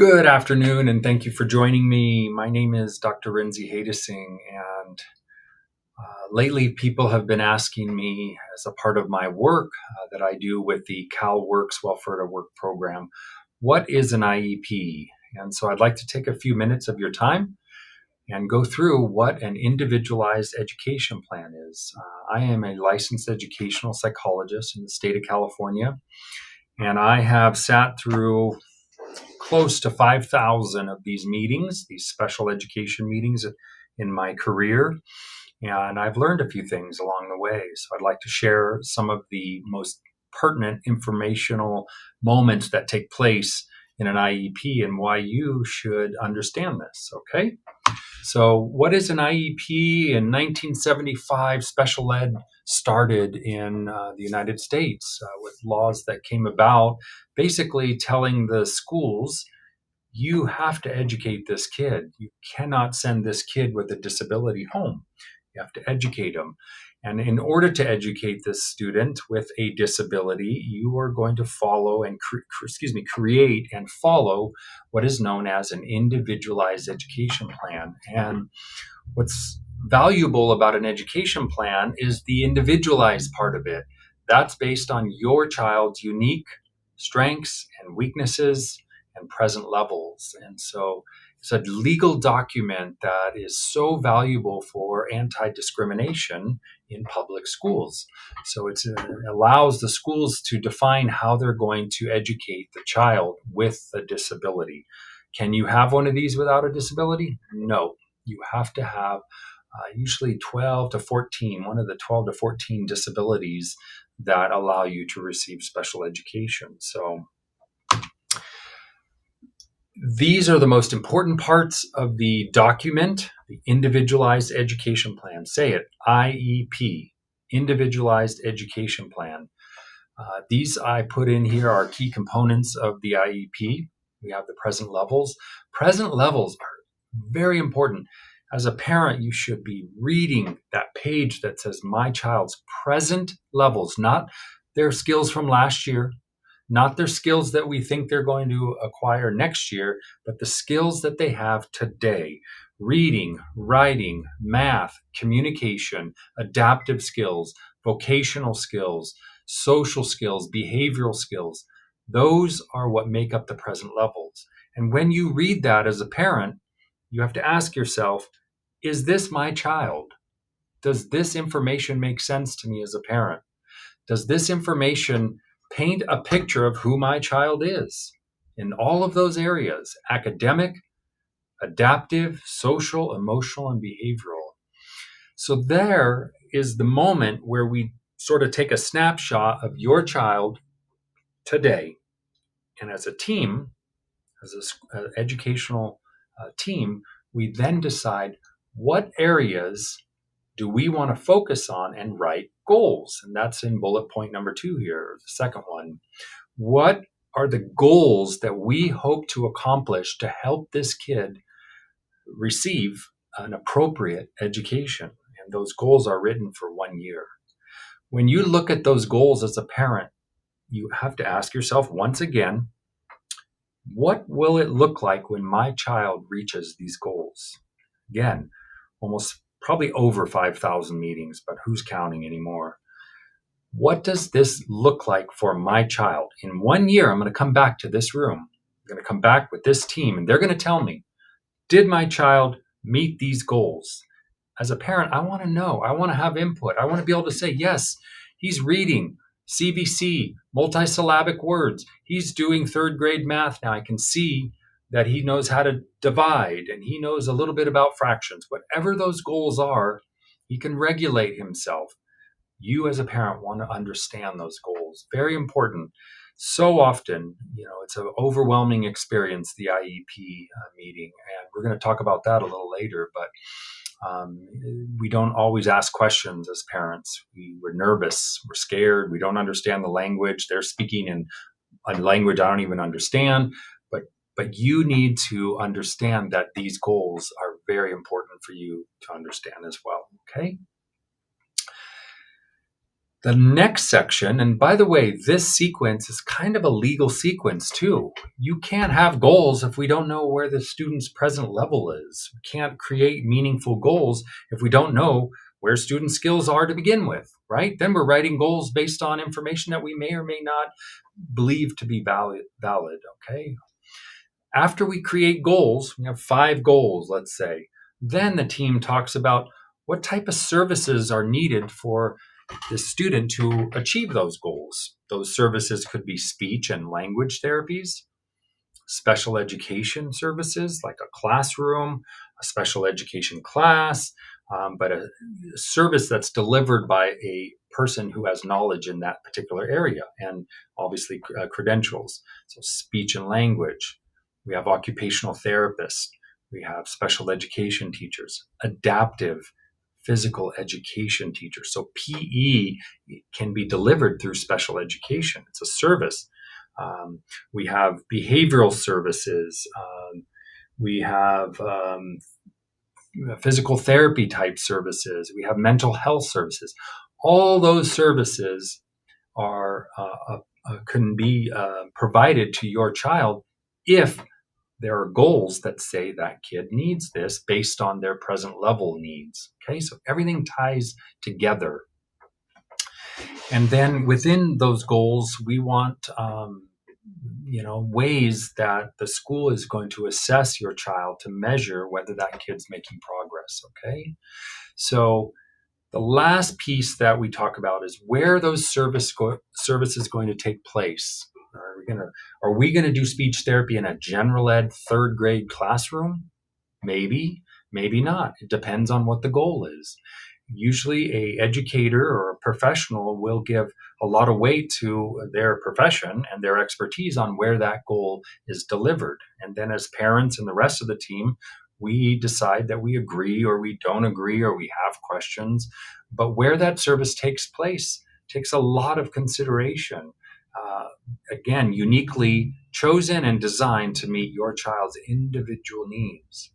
Good afternoon, and thank you for joining me. My name is Dr. Rienzi, and lately people have been asking me, as a part of my work that I do with the CalWorks Welfare to Work program, what is an IEP? And so I'd like to take a few minutes of your time and go through what an individualized education plan is. I am a licensed educational psychologist in the state of California, and I have sat through close to 5,000 of these meetings, these special education meetings in my career. And I've learned a few things along the way. So I'd like to share some of the most pertinent informational moments that take place in an IEP and why you should understand this. Okay. So, what is an IEP? In 1975, special ed started in the United States with laws that came about basically telling the schools, you have to educate this kid. You cannot send this kid with a disability home. You have to educate them. And in order to educate this student with a disability, you are going to follow and create and follow what is known as an individualized education plan. And what's valuable about an education plan is the individualized part of it. That's based on your child's unique strengths and weaknesses and present levels. And so it's a legal document that is so valuable for anti-discrimination in public schools. So it allows the schools to define how they're going to educate the child with a disability. Can you have one of these without a disability? No. You have to have usually 12 to 14, one of the 12 to 14 disabilities that allow you to receive special education. So these are the most important parts of the document, the Individualized Education Plan. Say it, IEP, Individualized Education Plan. These I put in here are key components of the IEP. We have the present levels. Present levels are very important. As a parent, you should be reading that page that says my child's present levels, not their skills from last year, not their skills that we think they're going to acquire next year, but the skills that they have today. Reading, writing, math, communication, adaptive skills, vocational skills, social skills, behavioral skills. Those are what make up the present levels. And when you read that as a parent, you have to ask yourself, is this my child? Does this information make sense to me as a parent? Does this information paint a picture of who my child is in all of those areas: academic, adaptive, social, emotional, and behavioral? So there is the moment where we sort of take a snapshot of your child today. And as a team, as an educational team, we then decide what areas do we want to focus on and write goals. And that's in bullet point number 2 here, the second one. What are the goals that we hope to accomplish to help this kid receive an appropriate education? And those goals are written for 1 year. When you look at those goals as a parent, you have to ask yourself once again, what will it look like when my child reaches these goals? Again, almost probably over 5,000 meetings, but who's counting anymore? What does this look like for my child? In 1 year, I'm going to come back to this room. I'm going to come back with this team, and they're going to tell me, did my child meet these goals? As a parent, I want to know. I want to have input. I want to be able to say, yes, he's reading CVC, multisyllabic words. He's doing third grade math now. I can see that he knows how to divide and he knows a little bit about fractions. Whatever those goals are, he can regulate himself. You as a parent want to understand those goals. Very important. So often, it's an overwhelming experience, the IEP meeting, and we're going to talk about that a little later, but we don't always ask questions as parents. We're nervous, we're scared, we don't understand the language. They're speaking in a language I don't even understand, but you need to understand that these goals are very important for you to understand as well, okay? The next section, and by the way, this sequence is kind of a legal sequence too. You can't have goals if we don't know where the student's present level is. We can't create meaningful goals if we don't know where student skills are to begin with, right? Then we're writing goals based on information that we may or may not believe to be valid, okay? After we create goals, we have 5 goals, let's say. Then the team talks about what type of services are needed for the student to achieve those goals. Those services could be speech and language therapies, special education services like a classroom, a special education class, but a service that's delivered by a person who has knowledge in that particular area and obviously credentials. So, speech and language. We have occupational therapists. We have special education teachers, adaptive physical education teachers. So, PE can be delivered through special education, it's a service. We have behavioral services. We have physical therapy type services. We have mental health services. All those services are can be provided to your child if there are goals that say that kid needs this based on their present level needs. Okay, so everything ties together. And then within those goals, we want ways that the school is going to assess your child to measure whether that kid's making progress. Okay, so the last piece that we talk about is where those services going to take place. Are we gonna do speech therapy in a general ed 3rd grade classroom? Maybe, maybe not. It depends on what the goal is. Usually a educator or a professional will give a lot of weight to their profession and their expertise on where that goal is delivered. And then as parents and the rest of the team, we decide that we agree or we don't agree or we have questions. But where that service takes place takes a lot of consideration. Uh, Again, uniquely chosen and designed to meet your child's individual needs.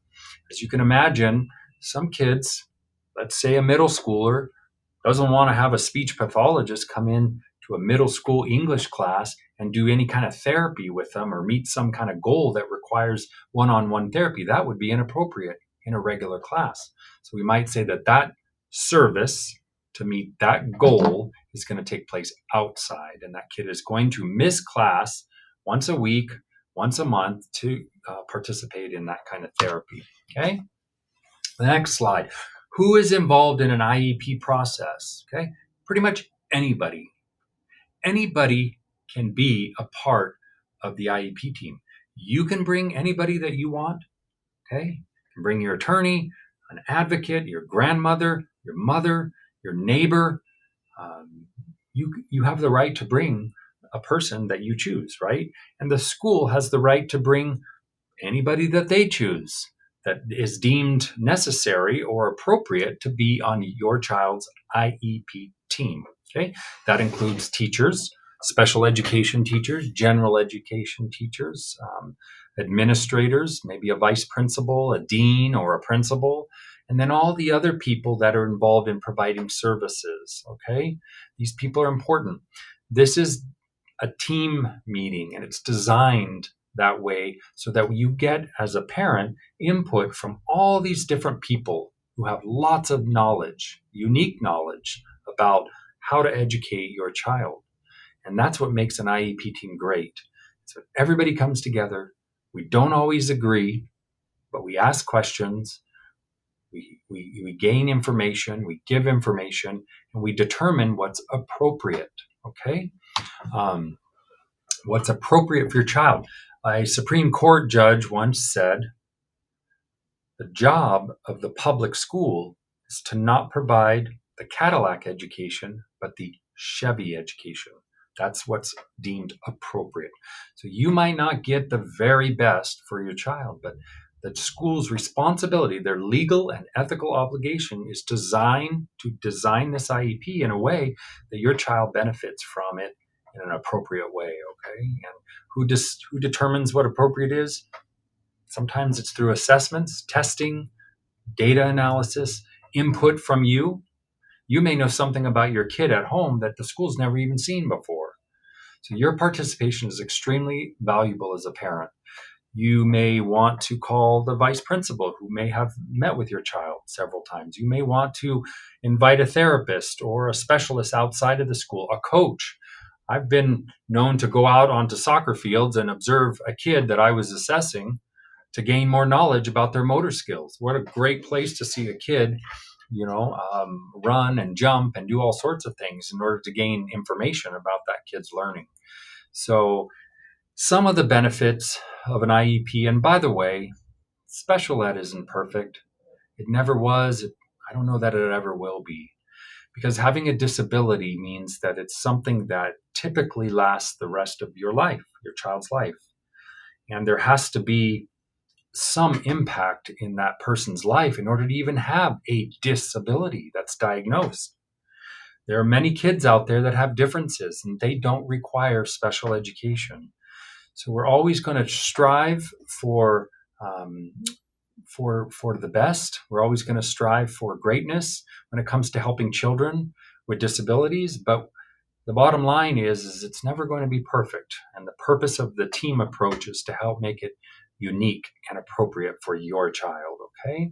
As you can imagine, some kids, let's say a middle schooler, doesn't want to have a speech pathologist come in to a middle school English class and do any kind of therapy with them or meet some kind of goal that requires one-on-one therapy. That would be inappropriate in a regular class. So we might say that that service to meet that goal is going to take place outside, and that kid is going to miss class once a week, once a month to participate in that kind of therapy. Okay. The next slide. Who is involved in an IEP process? Okay. Pretty much anybody. Anybody can be a part of the IEP team. You can bring anybody that you want. Okay. You can bring your attorney, an advocate, your grandmother, your mother, your neighbor. You have the right to bring a person that you choose, right? And the school has the right to bring anybody that they choose that is deemed necessary or appropriate to be on your child's IEP team. Okay, that includes teachers, special education teachers, general education teachers, administrators, maybe a vice principal, a dean, or a principal, and then all the other people that are involved in providing services. Okay, these people are important. This is a team meeting and it's designed that way so that you get, as a parent, input from all these different people who have lots of knowledge, unique knowledge about how to educate your child. And that's what makes an IEP team great. So everybody comes together. We don't always agree, but we ask questions. We gain information, we give information, and we determine what's appropriate. Okay? What's appropriate for your child. A Supreme Court judge once said, the job of the public school is to not provide the Cadillac education, but the Chevy education. That's what's deemed appropriate. So you might not get the very best for your child, but the school's responsibility, their legal and ethical obligation, is designed to design this IEP in a way that your child benefits from it in an appropriate way. Okay, and who determines what appropriate is? Sometimes it's through assessments, testing, data analysis, input from you. You may know something about your kid at home that the school's never even seen before. So your participation is extremely valuable as a parent. You may want to call the vice principal who may have met with your child several times. You may want to invite a therapist or a specialist outside of the school, a coach. I've been known to go out onto soccer fields and observe a kid that I was assessing to gain more knowledge about their motor skills. What a great place to see a kid, run and jump and do all sorts of things in order to gain information about that kid's learning. So some of the benefits of an IEP, and by the way, special ed isn't perfect. It never was. I don't know that it ever will be. Because having a disability means that it's something that typically lasts the rest of your life, your child's life. And there has to be some impact in that person's life in order to even have a disability that's diagnosed. There are many kids out there that have differences and they don't require special education. So we're always going to strive um, for the best. We're always going to strive for greatness when it comes to helping children with disabilities. But the bottom line is it's never going to be perfect. And the purpose of the team approach is to help make it unique and appropriate for your child. Okay.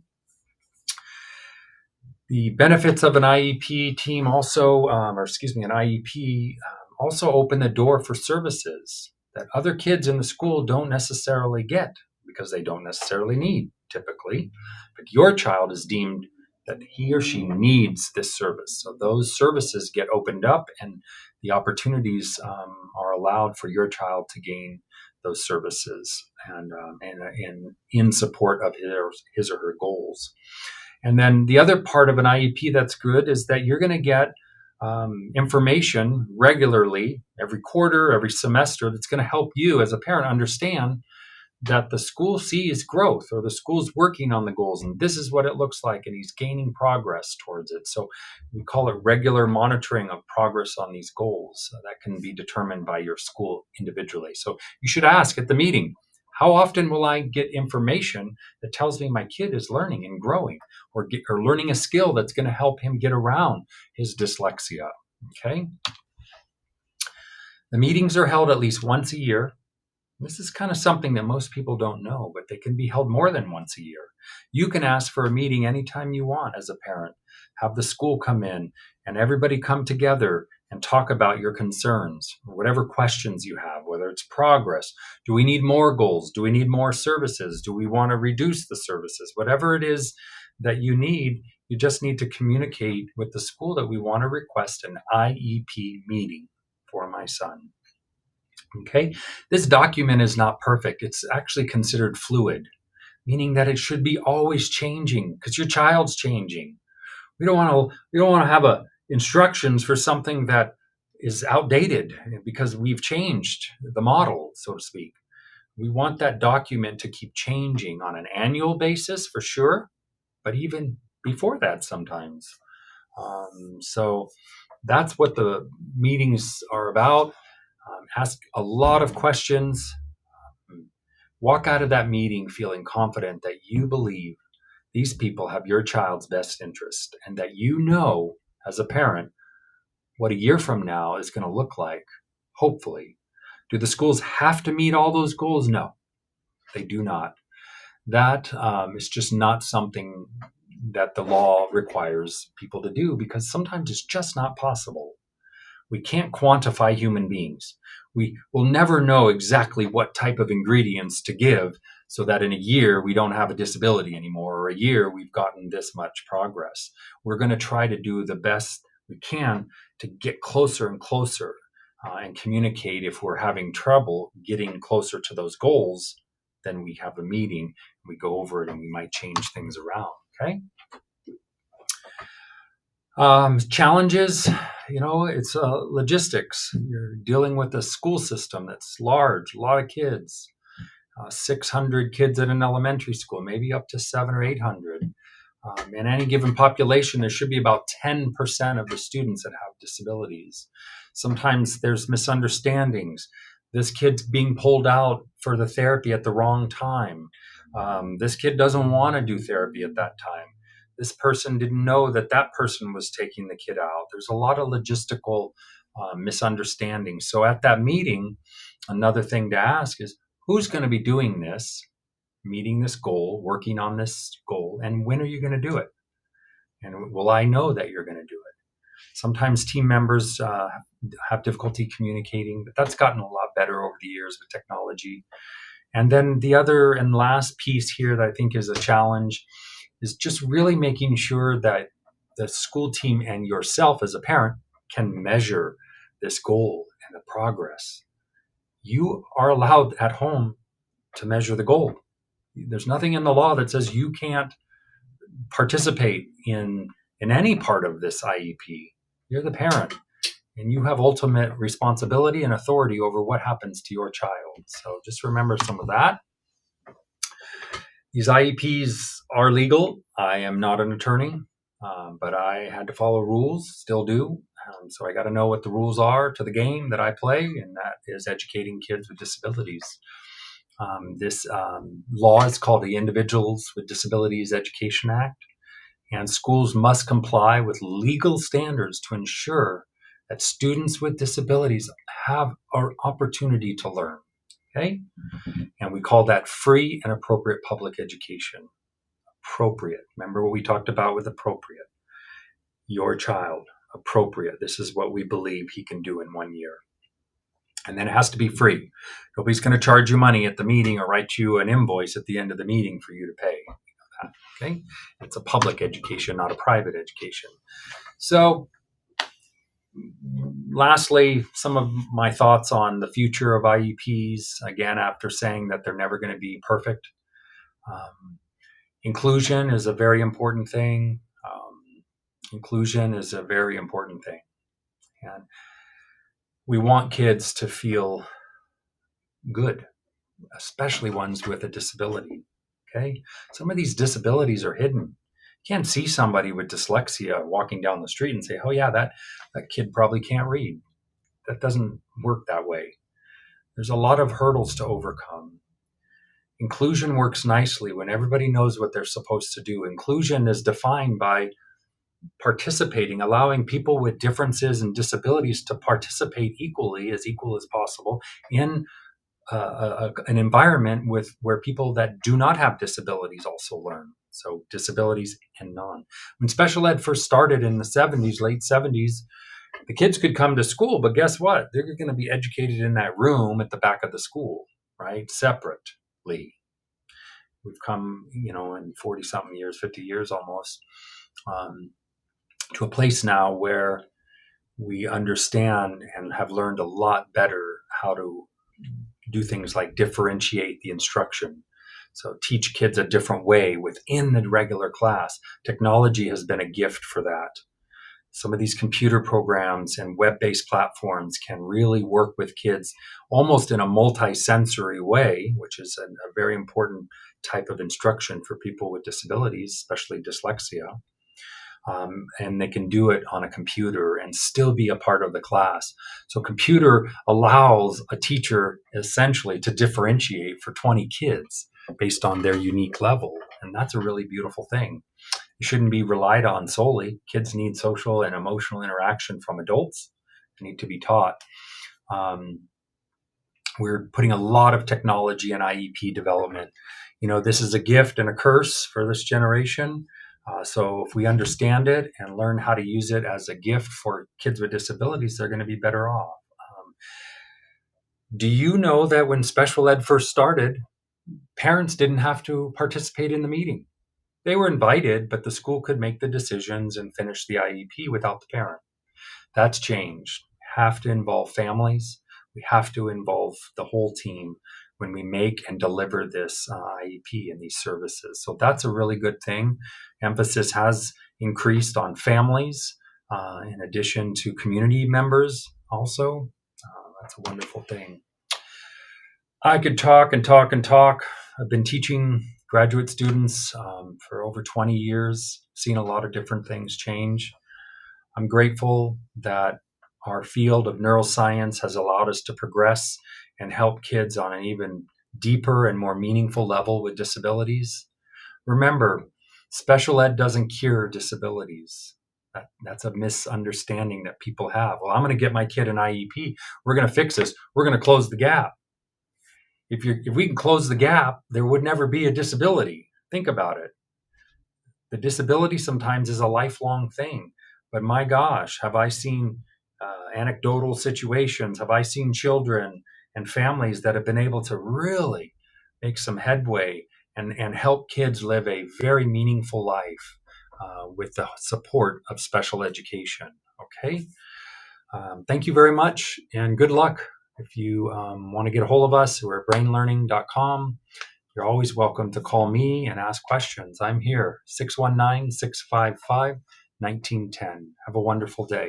The benefits of an IEP team also, an IEP, also open the door for services that other kids in the school don't necessarily get because they don't necessarily need typically. But your child is deemed that he or she needs this service. So those services get opened up and the opportunities are allowed for your child to gain those services and in support of his or her goals. And then the other part of an IEP that's good is that you're going to get information regularly, every quarter, every semester, that's going to help you as a parent understand that the school sees growth or the school's working on the goals and this is what it looks like and he's gaining progress towards it. So we call it regular monitoring of progress on these goals. That can be determined by your school individually. So you should ask at the meeting, how often will I get information that tells me my kid is learning and growing or learning a skill that's going to help him get around his dyslexia? Okay. The meetings are held at least once a year. This is kind of something that most people don't know, but they can be held more than once a year. You can ask for a meeting anytime you want as a parent. Have the school come in and everybody come together and talk about your concerns, or whatever questions you have, whether it's progress. Do we need more goals? Do we need more services? Do we want to reduce the services? Whatever it is that you need, you just need to communicate with the school that we want to request an IEP meeting for my son. Okay, this document is not perfect. It's actually considered fluid, meaning that it should be always changing because your child's changing. We don't want to have instructions for something that is outdated because we've changed the model, so to speak. We want that document to keep changing on an annual basis for sure, but even before that sometimes. So that's what the meetings are about. Ask a lot of questions. Walk out of that meeting feeling confident that you believe these people have your child's best interest and that you know, as a parent, what a year from now is going to look like, hopefully. Do the schools have to meet all those goals? No, they do not. That is just not something that the law requires people to do because sometimes it's just not possible. We can't quantify human beings. We will never know exactly what type of ingredients to give so that in a year we don't have a disability anymore, or a year we've gotten this much progress. We're going to try to do the best we can to get closer and closer and communicate. If we're having trouble getting closer to those goals, then we have a meeting, we go over it, and we might change things around. Okay. Challenges, it's logistics. You're dealing with a school system that's large, a lot of kids, 600 kids at an elementary school, maybe up to 700 or 800. In any given population, there should be about 10% of the students that have disabilities. Sometimes there's misunderstandings. This kid's being pulled out for the therapy at the wrong time. This kid doesn't want to do therapy at that time. This person didn't know that that person was taking the kid out. There's a lot of logistical misunderstanding. So at that meeting, another thing to ask is, who's going to be doing this, meeting this goal, working on this goal, and when are you going to do it? And will I know that you're going to do it? Sometimes team members have difficulty communicating, but that's gotten a lot better over the years with technology. And then the other and last piece here that I think is a challenge is just really making sure that the school team and yourself as a parent can measure this goal and the progress. You are allowed at home to measure the goal. There's nothing in the law that says you can't participate in any part of this IEP. You're the parent, and you have ultimate responsibility and authority over what happens to your child. So just remember some of that. These IEPs are legal. I am not an attorney, but I had to follow rules, still do. So I got to know what the rules are to the game that I play, and that is educating kids with disabilities. This law is called the Individuals with Disabilities Education Act, and schools must comply with legal standards to ensure that students with disabilities have an opportunity to learn. Okay? And we call that free and appropriate public education. Appropriate. Remember what we talked about with appropriate. Your child, appropriate. This is what we believe he can do in 1 year. And then it has to be free. Nobody's going to charge you money at the meeting or write you an invoice at the end of the meeting for you to pay. Okay? It's a public education, not a private education. So, lastly, some of my thoughts on the future of IEPs, again, after saying that they're never going to be perfect. Inclusion is a very important thing. Inclusion is a very important thing. And we want kids to feel good, especially ones with a disability. Okay? Some of these disabilities are hidden. You can't see somebody with dyslexia walking down the street and say, oh yeah, that kid probably can't read. That doesn't work that way. There's a lot of hurdles to overcome. Inclusion works nicely when everybody knows what they're supposed to do. Inclusion is defined by participating, allowing people with differences and disabilities to participate equally, as equal as possible, in an environment where people that do not have disabilities also learn. So disabilities and non. When special ed first started in the 70s, late 70s, the kids could come to school, but guess what? They're going to be educated in that room at the back of the school, right? Separately. We've come, in 40 something years, 50 years almost, to a place now where we understand and have learned a lot better how to do things like differentiate the instruction. So teach kids a different way within the regular class. Technology has been a gift for that. Some of these computer programs and web-based platforms can really work with kids almost in a multi-sensory way, which is a very important type of instruction for people with disabilities, especially dyslexia. And they can do it on a computer and still be a part of the class. So computer allows a teacher essentially to differentiate for 20 kids based on their unique level. And that's a really beautiful thing. It shouldn't be relied on solely. Kids need social and emotional interaction from adults. They need to be taught. We're putting a lot of technology in IEP development. This is a gift and a curse for this generation. So if we understand it and learn how to use it as a gift for kids with disabilities, they're going to be better off. Do you know that when special ed first started, parents didn't have to participate in the meeting? They were invited, but the school could make the decisions and finish the IEP without the parent. That's changed. We have to involve families. We have to involve the whole team when we make and deliver this IEP and these services. So that's a really good thing. Emphasis has increased on families in addition to community members also. That's a wonderful thing. I could talk and talk and talk. I've been teaching graduate students for over 20 years, seen a lot of different things change. I'm grateful that our field of neuroscience has allowed us to progress and help kids on an even deeper and more meaningful level with disabilities. Remember, Special ed doesn't cure disabilities. That's a misunderstanding that people have. Well, I'm going to get my kid an IEP. We're going to fix this. We're going to close the gap. If we can close the gap, there would never be a disability. Think about it. The disability sometimes is a lifelong thing. But my gosh, have I seen anecdotal situations? Have I seen children and families that have been able to really make some headway and help kids live a very meaningful life with the support of special education? Okay. Thank you very much and good luck. If you want to get a hold of us, we're at brainlearning.com. You're always welcome to call me and ask questions. I'm here, 619-655-1910. Have a wonderful day.